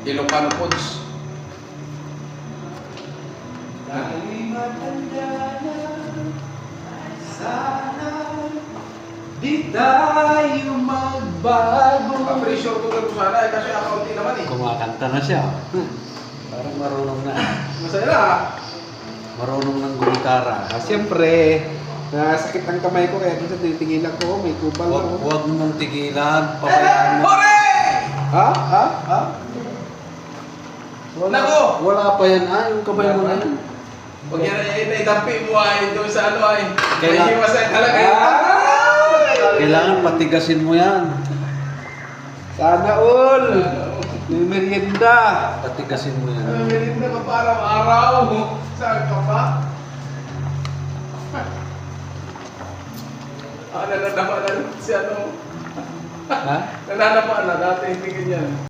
Ilocano Foods. Dahil matanda na, sana di tayo magbago. Appreciate ko lang sana kasi akaunti naman eh. Kumakanta na siya. Parang marunong na. Masaya na. Marunong ng gitara. Siyempre, nasakit ang kamay ko kaya dito tinitingilan ko, may kubang Huwag, ako. huwag mong tigilan. Pabayaan mo. Hore! Ha? Ha? Ha? Wala, Nako! wala pa yan. Yung kamay mo na yan. Huwag yan naidampi mo ay doon sa ano ay. Kailangan- May hiwasay talaga yun. Kailangan patigasin mo yan. Sana all! May merienda! Patigasin mo yan. Melinda ka pa araw-araw. Saan ka pa? Nananapa na si ano. Ha? Nananapa na dati hindi ganyan.